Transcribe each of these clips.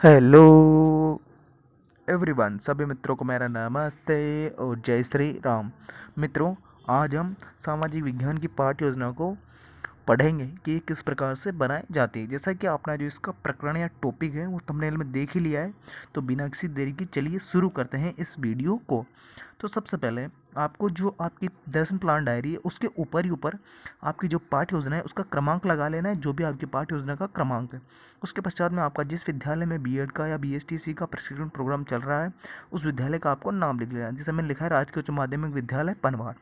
Hello everyone, सभी मित्रों को मेरा नमस्ते और जय श्री राम। मित्रों, आज हम सामाजिक विज्ञान की पाठ्य योजना को पढ़ेंगे कि ये किस प्रकार से बनाई जाती है। जैसा कि आपने जो इसका प्रकरण या टॉपिक है वो थंबनेल में देख ही लिया है, तो बिना किसी देरी की चलिए शुरू करते हैं इस वीडियो को। तो सबसे पहले आपको जो आपकी लेसन प्लान डायरी है उसके ऊपर ही ऊपर आपकी जो पाठ्य योजना है उसका क्रमांक लगा लेना है, जो भी आपकी पाठ्य योजना का क्रमांक है। उसके पश्चात में आपका जिस विद्यालय में बीएड का या बीएसटीसी का प्रशिक्षण प्रोग्राम चल रहा है उस विद्यालय का आपको नाम लिख लेना है। जैसे मैंने लिखा है राजकीय उच्च माध्यमिक विद्यालय पनवाड़।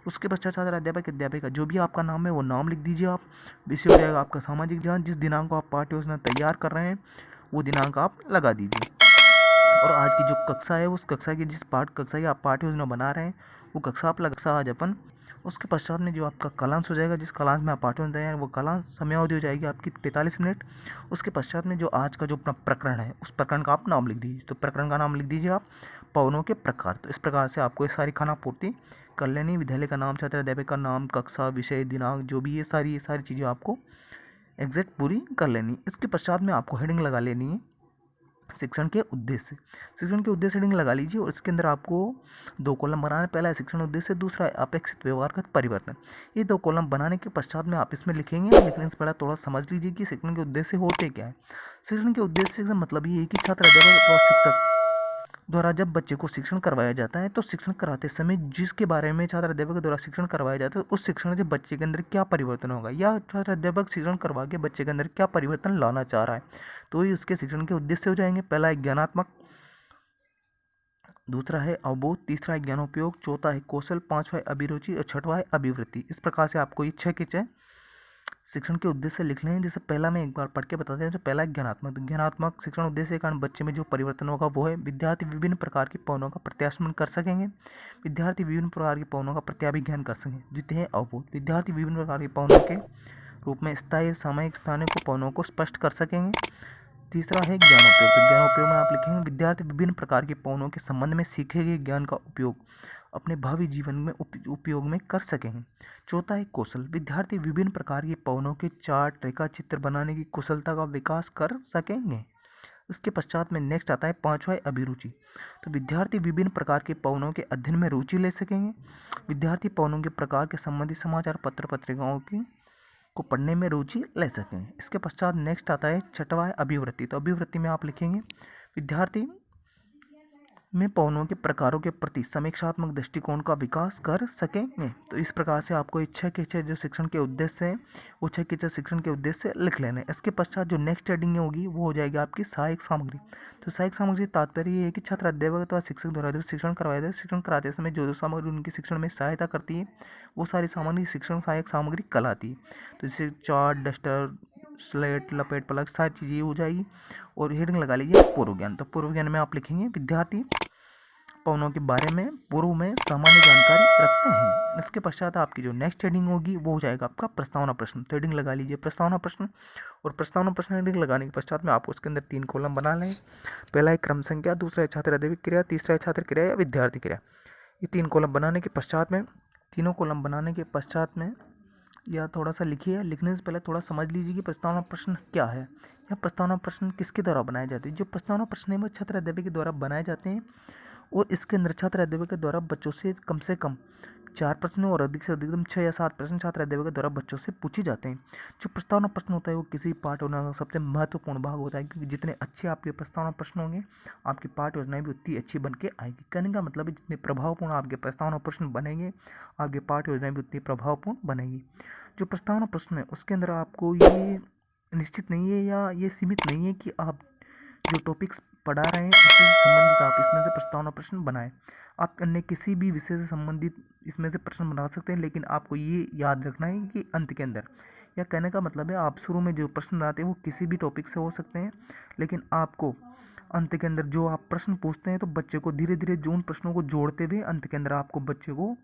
उसके पश्चात छात्र अध्यापक अध्यापिका जो भी आपका नाम है वो नाम लिख दीजिए आप। विषय हो जाएगा आपका सामाजिक ज्ञान। जिस दिनांक को आप पाठ्य योजना तैयार कर रहे हैं वो दिनांक आप लगा दीजिए। और आज की जो कक्षा है उस कक्षा की जिस कक्षा की आप पाठ्य योजना बना रहे हैं वो कक्षा आप लगा आज अपन। उसके पश्चात में जो आपका कालांश हो जाएगा, जिस कालांश में आप पाठ्य योजना तैयार वो कालांश समयावधि हो जाएगी आपकी 45 मिनट। उसके पश्चात में जो आज का जो अपना प्रकरण है उस प्रकरण का आप नाम लिख दीजिए। तो प्रकरण का नाम लिख दीजिए आप पवनों के प्रकार। तो इस प्रकार से आपको ये सारी खाना पूर्ति कर लेनी। विद्यालय का नाम, छात्र अध्यापक का नाम, कक्षा, विषय, दिनांक, जो भी ये सारी चीज़ें आपको एग्जैक्ट पूरी कर लेनी। इसके पश्चात में आपको हेडिंग लगा लेनी है शिक्षण के उद्देश्य। शिक्षण के उद्देश्य हेडिंग लगा लीजिए और इसके अंदर आपको 2 कॉलम बनाना है। पहला है शिक्षण उद्देश्य, दूसरा है अपेक्षित व्यवहार का परिवर्तन। ये 2 कॉलम बनाने के पश्चात में आप इसमें लिखेंगे। लिखने से पहले थोड़ा समझ लीजिए कि शिक्षण के उद्देश्य होते क्या है। शिक्षण के उद्देश्य से मतलब ये है कि छात्र अध्यापक और शिक्षक द्वारा जब बच्चे को शिक्षण करवाया जाता है तो शिक्षण कराते समय जिसके बारे में छात्र अध्यापक द्वारा शिक्षण करवाया जाता है उस शिक्षण से बच्चे के अंदर क्या परिवर्तन होगा, या छात्र अध्यापक शिक्षण करवा के बच्चे के अंदर क्या परिवर्तन लाना चाह रहा है, तो ये उसके शिक्षण के उद्देश्य हो जाएंगे। पहला है ज्ञानात्मक, दूसरा है अवबोध, तीसरा है ज्ञानोपयोग, चौथा है कौशल, पांचवा है अभिरुचि और छठवा है अभिवृत्ति। इस प्रकार से आपको ये 6 के 6 शिक्षण के उद्देश्य लिखने हैं। जैसे पहला मैं एक बार पढ़ के बताते हैं। जो पहला है ज्ञानात्मक, तो ज्ञानात्मक शिक्षण उद्देश्य के कारण बच्चे में जो परिवर्तन होगा वो है विद्यार्थी विभिन्न प्रकार की पवनों का प्रत्याशमन कर सकेंगे। विद्यार्थी विभिन्न प्रकार की पवनों का प्रत्याभिज्ञान कर सकेंगे। द्वितीय है अवबोध, विद्यार्थी विभिन्न प्रकार की पवनों के रूप में स्थायी सामयिक स्थानों को पवनों को स्पष्ट कर सकेंगे। तीसरा है ज्ञानोपयोग, तो ज्ञानोपयोग में आप लिखेंगे विद्यार्थी विभिन्न प्रकार के पवनों के संबंध में सीखे गए ज्ञान का उपयोग अपने भावी जीवन में उपयोग में कर सकेंगे। चौथा है कौशल, विद्यार्थी विभिन्न प्रकार के पवनों के चार्ट, रेखा चित्र बनाने की कुशलता का विकास कर सकेंगे। इसके पश्चात में नेक्स्ट आता है पांचवा है अभिरुचि, तो विद्यार्थी विभिन्न प्रकार के पवनों के अध्ययन में रुचि ले सकेंगे। विद्यार्थी पवनों के प्रकार के संबंधित समाचार पत्र पत्रिकाओं की को पढ़ने में रुचि ले सकें। इसके पश्चात नेक्स्ट आता है छठवा है अभिवृत्ति, तो अभिवृत्ति में आप लिखेंगे विद्यार्थी में पवनों के प्रकारों के प्रति समीक्षात्मक दृष्टिकोण का विकास कर सकेंगे। तो इस प्रकार से आपको इच्छा के इच्छा जो शिक्षण के उद्देश्य है वो 6 के 6 शिक्षण के उद्देश्य लिख लेने। इसके पश्चात जो नेक्स्ट हेडिंग होगी वो हो जाएगी आपकी सहायक सामग्री। तो सहायक सामग्री तात्पर्य ये है कि छात्र अध्यापक अथवा शिक्षक द्वारा जो शिक्षण करवाया जाए, शिक्षण कराते समय जो सामग्री उनकी शिक्षण में सहायता करती है वो सारी सामग्री शिक्षण सहायक सामग्री कहलाती है। तो जैसे चार्ट, डस्टर, स्लेट, लपेट, प्लग, सारी चीज़ें हो जाएगी। और हेडिंग लगा लीजिए पूर्व ज्ञान। तो पूर्व ज्ञान में आप लिखेंगे विद्यार्थी पवनों के बारे में पूर्व में सामान्य जानकारी रखते हैं। इसके पश्चात आपकी जो नेक्स्ट हेडिंग होगी वो हो जाएगा आपका प्रस्तावना प्रश्न। तो हेडिंग लगा लीजिए प्रस्तावना प्रश्न। और प्रस्तावना प्रश्न हेडिंग लगाने के पश्चात में आप उसके अंदर 3 कॉलम बना लें। पहला है क्रम संख्या, दूसरा है छात्र अध्यापक क्रिया, तीसरा है छात्र क्रिया या विद्यार्थी क्रिया। ये 3 कॉलम बनाने के पश्चात में, तीनों कॉलम बनाने के पश्चात में या थोड़ा सा लिखिए। लिखने से पहले थोड़ा समझ लीजिए कि प्रस्तावना प्रश्न क्या है या प्रस्तावना प्रश्न किसके द्वारा बनाए जाते हैं। जो प्रस्तावना प्रश्न है वो छात्र अध्यापक के द्वारा बनाए जाते हैं और इसके अंदर छात्र अध्यापक के द्वारा बच्चों से कम 4 प्रश्न और अधिक से अधिकतम 6 या 7 प्रश्न छात्र अध्यापक के द्वारा बच्चों से पूछे जाते हैं। जो प्रस्तावना प्रश्न होता है वो किसी पाठ योजना का सबसे महत्वपूर्ण भाग होता है, क्योंकि जितने अच्छे आपके प्रस्तावना प्रश्न होंगे आपकी पाठ योजनाएं भी उतनी अच्छी बन के आएगी। कहने का मतलब है जितने प्रभावपूर्ण आपके प्रस्तावना प्रश्न बनेंगे आपकी पाठ योजनाएं भी उतनी प्रभावपूर्ण बनेगी। जो प्रस्तावना प्रश्न है उसके अंदर आपको ये निश्चित नहीं है या ये सीमित नहीं है कि आप जो टॉपिक्स पढ़ा रहे हैं उससे संबंधित आप इसमें से प्रस्तावना प्रश्न बनाएं। आप अन्य किसी भी विषय से संबंधित इसमें से प्रश्न बना सकते हैं, लेकिन आपको ये याद रखना है कि अंत के अंदर, या कहने का मतलब है आप शुरू में जो प्रश्न बनाते हैं वो किसी भी टॉपिक से हो सकते हैं, लेकिन आपको अंत के अंदर जो आप प्रश्न पूछते हैं तो बच्चे को धीरे धीरे जो उन प्रश्नों को जोड़ते हुए अंत के अंदर आपको बच्चे को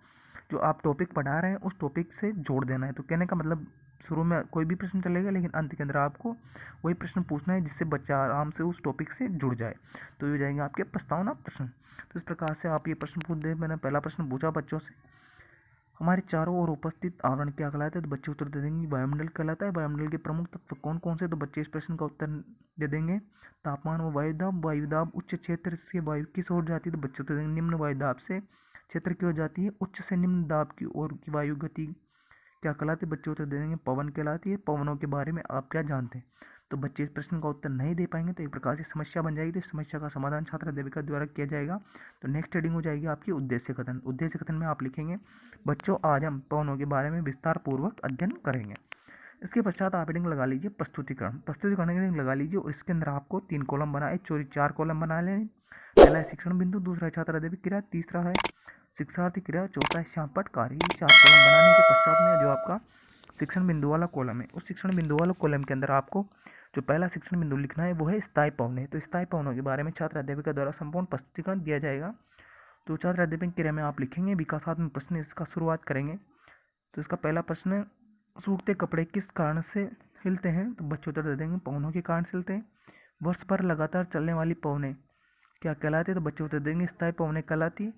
जो आप टॉपिक पढ़ा रहे हैं उस टॉपिक से जोड़ देना है। तो कहने का मतलब शुरू में कोई भी प्रश्न चलेगा, लेकिन अंत के अंदर आपको वही प्रश्न पूछना है जिससे बच्चा आराम से उस टॉपिक से जुड़ जाए। तो ये जाएंगे आपके प्रस्तावना प्रश्न। तो इस प्रकार से आप ये प्रश्न पूछ दे। मैंने पहला प्रश्न पूछा बच्चों से हमारे चारों ओर उपस्थित आवरण क्या कहलाता है? तो बच्चे उत्तर दे देंगे वायुमंडल कहलाता है। वायुमंडल के प्रमुख तत्व कौन कौन से? तो बच्चे इस प्रश्न का उत्तर दे देंगे तापमान व वायुदाब। वायुदाब उच्च क्षेत्र से वायु किस ओर जाती है? तो बच्चे उत्तर देंगे निम्न वायुदाब से क्षेत्र की ओर जाती है। उच्च से निम्न दाब की ओर की वायु गति क्या कहलाती है? बच्चे उत्तर दे देंगे पवन कहलाती है। पवनों के बारे में आप क्या जानते हैं? तो बच्चे इस प्रश्न का उत्तर नहीं दे पाएंगे तो एक प्रकार से समस्या बन जाएगी। तो इस समस्या का समाधान छात्र अध्यापिका द्वारा किया जाएगा। तो नेक्स्ट हेडिंग हो जाएगी आपकी उद्देश्य कथन। उद्देश्य कथन में आप लिखेंगे बच्चों आज हम पवनों के बारे में विस्तार पूर्वक अध्ययन करेंगे। इसके पश्चात आप हेडिंग लगा लीजिए प्रस्तुतिकरण। प्रस्तुतिकरण हेडिंग लगा लीजिए और इसके अंदर आपको 3 कॉलम बनाए, चोरी 4 कॉलम बना लें। पहला है शिक्षण बिंदु, दूसरा है छात्र अध्यापक क्रिया, तीसरा है शिक्षार्थी क्रिया, चौथा है श्यामपट्ट कार्य। ये 4 कॉलम बनाने के पश्चात में जो आपका शिक्षण बिंदु वाला कॉलम है, उस शिक्षण बिंदु वाला कॉलम के अंदर आपको जो पहला शिक्षण बिंदु लिखना है वो है स्थायी पवन है। तो स्थायी पवनों के बारे में छात्र अध्यापिका द्वारा संपूर्ण प्रस्तुतिकरण दिया जाएगा। तो छात्र अध्यापक क्रिया में आप लिखेंगे विकासात्मक प्रश्न, इसका शुरुआत करेंगे। तो इसका पहला प्रश्न है सूखते कपड़े किस कारण से हिलते हैं? तो बच्चे उत्तर दे देंगे पवनों के कारण से हिलते हैं। वर्ष भर लगातार चलने वाली पवनें क्या कहलाती है? तो बच्चे उत्तर देंगे स्थायी पवनें कहलाती है।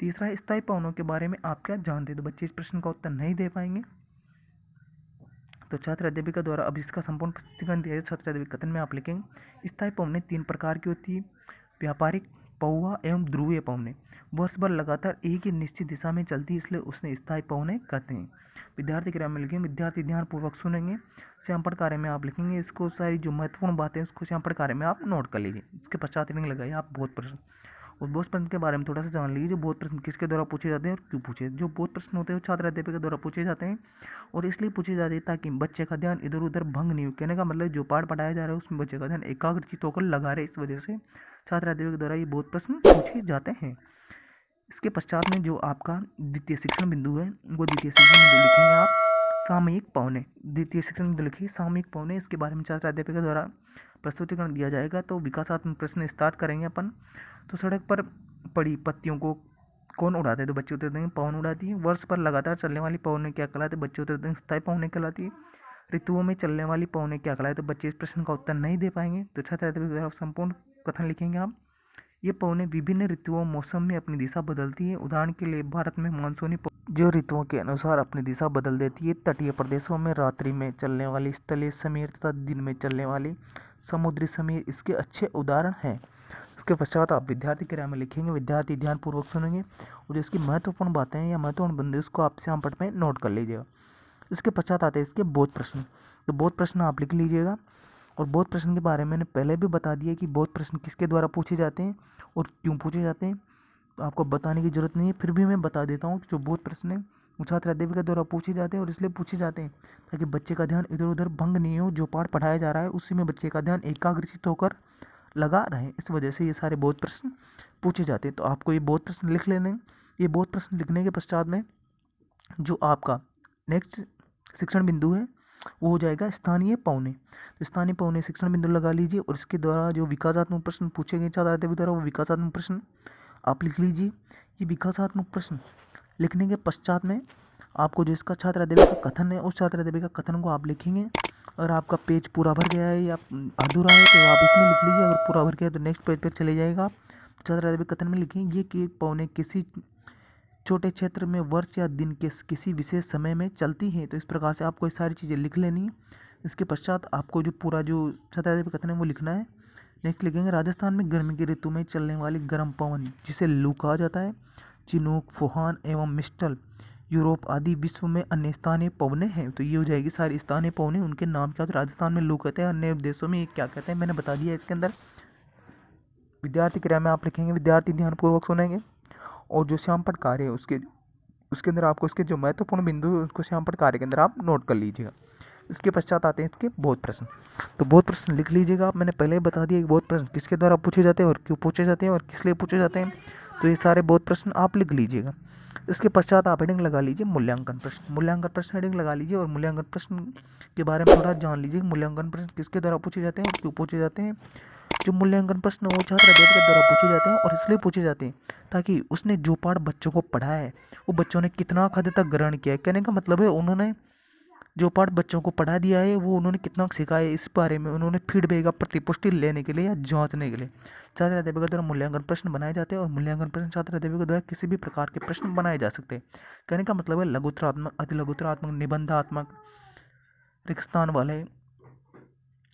तीसरा है स्थायी पवनों के बारे में आप क्या जानते हैं? तो बच्चे इस प्रश्न का उत्तर नहीं दे पाएंगे। तो छात्र अध्यापिका द्वारा अब इसका संपूर्ण प्रस्तुतिकरण दिया है। छात्र अध्यापिका कथन में आप लिखेंगे स्थायी पवनें 3 प्रकार की होती है, व्यापारिक, पौवा एवं ध्रुवीय पवनें। वर्ष भर लगातार एक ही निश्चित दिशा में चलती है, इसलिए उसने स्थायी पवनें कहते हैं। विद्यार्थी क्रिया में लिखेंगे विद्यार्थी ध्यानपूर्वक सुनेंगे। श्यामपट्ट कार्य में आप लिखेंगे इसको सारी जो महत्वपूर्ण बातें हैं उसको श्यामपट्ट कार्य में आप नोट कर लीजिए। इसके पश्चात रिंग लगाइए आप बोध प्रश्न। और बोध प्रश्न के बारे में थोड़ा सा जान लीजिए। बोध प्रश्न किसके द्वारा पूछे जाते हैं और क्यों पूछे? जो बोध प्रश्न होते हैं वो छात्र अध्यापक के द्वारा पूछे जाते हैं और इसलिए पूछे जाते हैं ताकि बच्चे का ध्यान इधर उधर भंग नहीं हो। कहने का मतलब जो पाठ पढ़ाया जा रहा है उसमें बच्चे का ध्यान एकाग्रचित होकर लगा रहे, इस वजह से छात्र अध्यापक द्वारा ये बोध प्रश्न पूछे जाते हैं। इसके पश्चात में जो आपका द्वितीय शिक्षण बिंदु है वो द्वितीय शिक्षण बिंदु लिखेंगे आप सामयिक पवनें। द्वितीय शिक्षण बिंदु लिखिए सामयिक पवनें। इसके बारे में छात्र अध्यापिका द्वारा प्रस्तुतिकरण दिया जाएगा। तो विकासात्मक प्रश्न स्टार्ट करेंगे अपन। तो सड़क पर पड़ी पत्तियों को कौन उड़ाते हैं? तो बच्चे उत्तर देंगे पवन उड़ाती है। वर्ष पर लगातार चलने वाली पवनें क्या कहलाती है? बच्चे उत्तर देंगे स्थायी पवनें कहलाती है। ऋतुओं में चलने वाली पवनें क्या कहलाती है? तो बच्चे इस प्रश्न का उत्तर नहीं दे पाएंगे। तो छात्र अध्यापिका द्वारा संपूर्ण कथन लिखेंगे आप। ये पवनें विभिन्न ऋतुओं मौसम में अपनी दिशा बदलती है। उदाहरण के लिए भारत में मानसूनी जो ऋतुओं के अनुसार अपनी दिशा बदल देती है। तटीय प्रदेशों में रात्रि में चलने वाली स्थलीय समीर तथा दिन में चलने वाली समुद्री समीर इसके अच्छे उदाहरण हैं। इसके पश्चात आप विद्यार्थी क्रिया में लिखेंगे विद्यार्थी ध्यानपूर्वक सुनेंगे और जो इसकी महत्वपूर्ण बातें हैं या महत्वपूर्ण बिंदु उसको आप श्यामपट्ट में नोट कर लीजिएगा। इसके पश्चात आते हैं इसके बोध प्रश्न। तो बोध प्रश्न आप लिख लीजिएगा और बोध प्रश्न के बारे में मैंने पहले भी बता दिया कि बोध प्रश्न किसके द्वारा पूछे जाते हैं और क्यों पूछे जाते हैं। तो आपको बताने की जरूरत नहीं है, फिर भी मैं बता देता हूँ कि जो बोध प्रश्न है वो छात्र अध्यापिका द्वारा पूछे जाते हैं और इसलिए पूछे जाते हैं ताकि बच्चे का ध्यान इधर उधर भंग नहीं हो। जो पाठ पढ़ाया जा रहा है उसी में बच्चे का ध्यान एकाग्रचित होकर लगा रहे, इस वजह से ये सारे बोध प्रश्न पूछे जाते हैं। तो आपको ये बोध प्रश्न लिख लेने। ये बोध प्रश्न लिखने के पश्चात में जो आपका नेक्स्ट शिक्षण बिंदु है वो हो जाएगा स्थानीय पौने। तो स्थानीय पौने शिक्षण बिंदु लगा लीजिए और इसके द्वारा जो विकासात्मक प्रश्न पूछे गए छात्र अध्यापक द्वारा वो विकासात्मक प्रश्न आप लिख लीजिए। ये विकासात्मक प्रश्न लिखने के पश्चात में आपको जो इसका छात्र अध्यापक का कथन है उस छात्र अध्यापक का कथन को आप लिखेंगे। अगर आपका पेज पूरा भर गया है या अधूरा है तो आप इसमें लिख लीजिए। अगर पूरा भर गया है तो नेक्स्ट पेज पर चले जाएगा आप। छात्र अध्यापक कथन में लिखेंगे ये कि पौने किसी छोटे क्षेत्र में वर्ष या दिन के किसी विशेष समय में चलती है। तो इस प्रकार से आपको ये सारी चीज़ें लिख लेनी है। इसके पश्चात आपको जो पूरा जो छात्र अध्यापक कथन है वो लिखना है। नेक्स्ट लिखेंगे राजस्थान में गर्मी की ऋतु में चलने वाली गर्म पवन जिसे लू कहा जाता है, चिनूक, फूहान एवं मिस्टल यूरोप आदि विश्व में अन्य स्थानीय पवनें हैं। तो ये हो जाएगी सारी स्थानीय पवनें, उनके नाम क्या होते हैं। राजस्थान में लू कहते हैं, अन्य देशों में ये क्या कहते हैं मैंने बता दिया इसके अंदर। विद्यार्थी क्रिया में आप लिखेंगे विद्यार्थी ध्यानपूर्वक सुनेंगे और जो श्यामपट्ट कार्य है उसके अंदर आपको इसके जो महत्वपूर्ण बिंदु है उसको श्यामपट्ट कार्य के अंदर आप नोट कर लीजिएगा। इसके पश्चात आते हैं इसके बोध प्रश्न। तो बोध प्रश्न लिख लीजिएगा आप। मैंने पहले ही बता दिया कि बोध प्रश्न किसके द्वारा पूछे जाते हैं और क्यों पूछे जाते हैं और किस लिए पूछे जाते हैं। तो ये सारे बोध प्रश्न आप लिख लीजिएगा। इसके पश्चात आप हेडिंग लगा लीजिए मूल्यांकन प्रश्न। मूल्यांकन प्रश्न हेडिंग लगा लीजिए और मूल्यांकन प्रश्न के बारे में थोड़ा जान लीजिए। मूल्यांकन प्रश्न किसके द्वारा पूछे जाते हैं और क्यों पूछे जाते हैं। जो मूल्यांकन प्रश्न वो छात्र अध्यापक के द्वारा पूछे जाते हैं और इसलिए पूछे जाते हैं ताकि उसने जो पाठ बच्चों को पढ़ाया है वो बच्चों ने कितना हद तक ग्रहण किया है। कहने का मतलब है उन्होंने जो पाठ बच्चों को पढ़ा दिया है वो उन्होंने कितना सीखा है इस बारे में उन्होंने फीडबैक का प्रतिपुष्टि लेने के लिए या जांचने के लिए छात्र अध्यापकों द्वारा मूल्यांकन प्रश्न बनाए जाते हैं और मूल्यांकन प्रश्न छात्र अध्यापकों द्वारा किसी भी प्रकार के प्रश्न बनाए जा सकते हैं। कहने का मतलब है लघुत्तरात्मक, अतिलघुत्तरात्मक, निबंधात्मक, रिक्त स्थान वाले,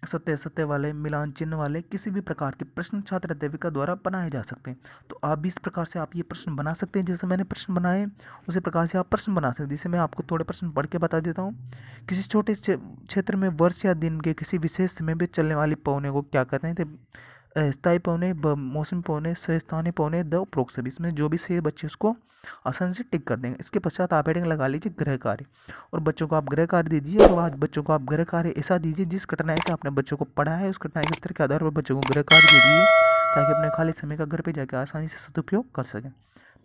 सत्य सत्य वाले, मिलान चिन्ह वाले किसी भी प्रकार के प्रश्न छात्र अध्यापिका द्वारा बनाए जा सकते हैं। तो आप भी इस प्रकार से आप ये प्रश्न बना सकते हैं जैसे मैंने प्रश्न बनाए उसी प्रकार से आप प्रश्न बना सकते हैं। जैसे मैं आपको थोड़े प्रश्न पढ़ के बता देता हूँ। किसी छोटे क्षेत्र में वर्ष या दिन के किसी विशेष समय में चलने वाली पवने को क्या कहते हैं? तो स्थायी पवने, मौसमी पवने, स्थानीय पवने, द उपरोक्त सभी। इसमें जो भी सही बच्चे उसको आसानी से टिक कर देंगे। इसके पश्चात आप हेडिंग लगा लीजिए गृह कार्य और बच्चों को आप गृह कार्य दीजिए और आज बच्चों को आप गृह कार्य ऐसा दीजिए जिस कठिनाई से आपने बच्चों को पढ़ा है उस कठिनाई के स्तर के आधार पर बच्चों को गृह कार्य दे दीजिए ताकि अपने खाली समय का घर पे जाकर आसानी से सदुपयोग कर सकें।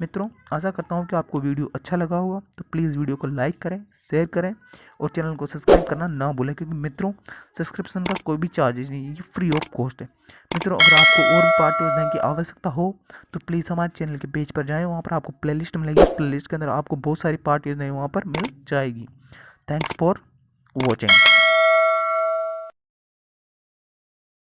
मित्रों, आशा करता हूँ कि आपको वीडियो अच्छा लगा होगा, तो प्लीज़ वीडियो को लाइक करें, शेयर करें और चैनल को सब्सक्राइब करना ना भूलें, क्योंकि मित्रों सब्सक्रिप्शन का कोई भी चार्जेज नहीं है, ये फ्री ऑफ कॉस्ट है। मित्रों, अगर आपको और भी पार्ट योजनाओं की आवश्यकता हो तो प्लीज़ हमारे चैनल के पेज पर जाएं, वहाँ पर आपको प्लेलिस्ट मिलेगी। उस प्लेलिस्ट के अंदर आपको बहुत सारी पार्ट योजनाएं वहाँ पर मिल जाएगी। Thanks for watching.